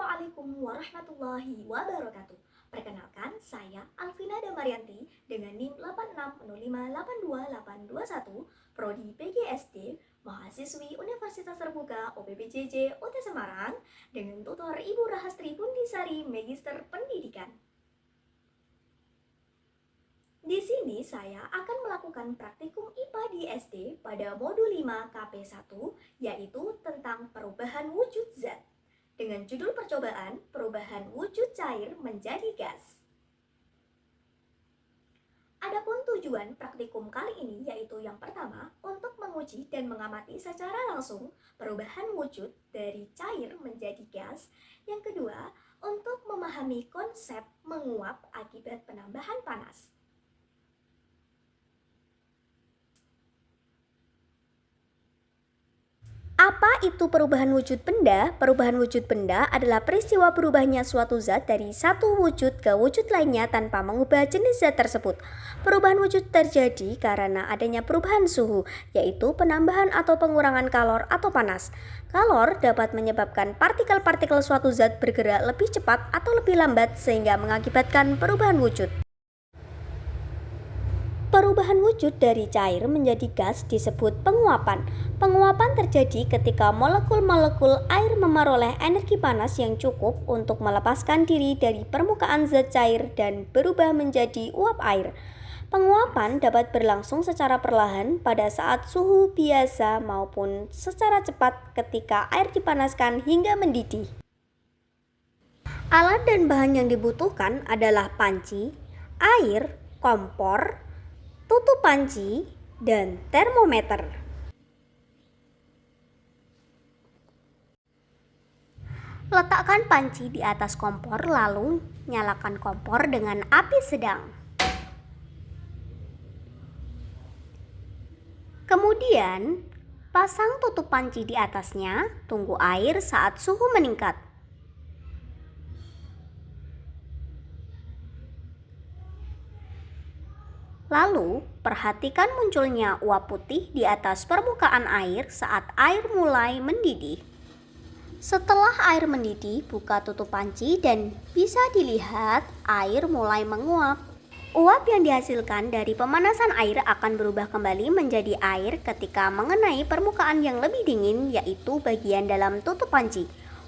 Assalamualaikum warahmatullahi wabarakatuh. Perkenalkan, saya Alvina Damarianti dengan NIM 86058281, Prodi PGSD, mahasiswi Universitas Terbuka OPPJJ UT Semarang, dengan tutor Ibu Rahastri Pundisari, Magister Pendidikan. Di sini saya akan melakukan praktikum IPA di SD pada modul 5 KP1, yaitu tentang perubahan wujud zat. Dengan judul percobaan, perubahan wujud cair menjadi gas. Adapun tujuan praktikum kali ini yaitu yang pertama, untuk menguji dan mengamati secara langsung perubahan wujud dari cair menjadi gas. Yang kedua, untuk memahami konsep menguap akibat penambahan panas. Apa itu perubahan wujud benda? Perubahan wujud benda adalah peristiwa berubahnya suatu zat dari satu wujud ke wujud lainnya tanpa mengubah jenis zat tersebut. Perubahan wujud terjadi karena adanya perubahan suhu, yaitu penambahan atau pengurangan kalor atau panas. Kalor dapat menyebabkan partikel-partikel suatu zat bergerak lebih cepat atau lebih lambat sehingga mengakibatkan perubahan wujud. Perubahan wujud dari cair menjadi gas disebut penguapan. Penguapan terjadi ketika molekul-molekul air memeroleh energi panas yang cukup untuk melepaskan diri dari permukaan zat cair dan berubah menjadi uap air. Penguapan dapat berlangsung secara perlahan pada saat suhu biasa maupun secara cepat ketika air dipanaskan hingga mendidih. Alat dan bahan yang dibutuhkan adalah panci, air, kompor, tutup panci, dan termometer. Letakkan panci di atas kompor lalu nyalakan kompor dengan api sedang. Kemudian, pasang tutup panci di atasnya, tunggu air saat suhu meningkat. Lalu, perhatikan munculnya uap putih di atas permukaan air saat air mulai mendidih. Setelah air mendidih, buka tutup panci dan bisa dilihat air mulai menguap. Uap yang dihasilkan dari pemanasan air akan berubah kembali menjadi air ketika mengenai permukaan yang lebih dingin, yaitu bagian dalam tutup panci.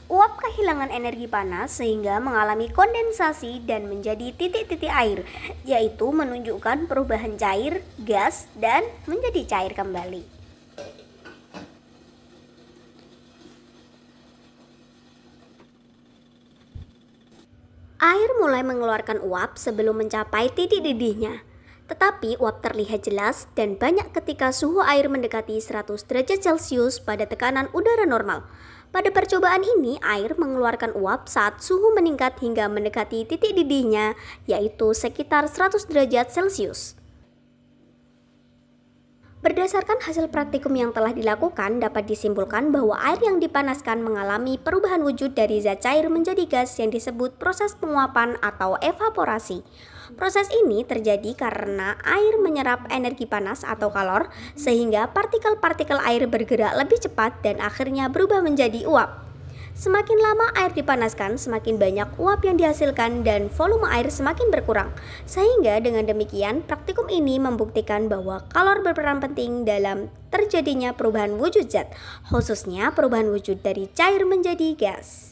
Uap kehilangan energi panas sehingga mengalami kondensasi dan menjadi titik-titik air, yaitu menunjukkan perubahan cair, gas, dan menjadi cair kembali. Air mulai mengeluarkan uap sebelum mencapai titik didihnya. Tetapi uap terlihat jelas dan banyak ketika suhu air mendekati 100 derajat Celcius pada tekanan udara normal. Pada percobaan ini, air mengeluarkan uap saat suhu meningkat hingga mendekati titik didihnya, yaitu sekitar 100 derajat Celcius. Berdasarkan hasil praktikum yang telah dilakukan, dapat disimpulkan bahwa air yang dipanaskan mengalami perubahan wujud dari zat cair menjadi gas yang disebut proses penguapan atau evaporasi. Proses ini terjadi karena air menyerap energi panas atau kalor, sehingga partikel-partikel air bergerak lebih cepat dan akhirnya berubah menjadi uap. Semakin lama air dipanaskan, semakin banyak uap yang dihasilkan dan volume air semakin berkurang. Sehingga dengan demikian, praktikum ini membuktikan bahwa kalor berperan penting dalam terjadinya perubahan wujud zat, khususnya perubahan wujud dari cair menjadi gas.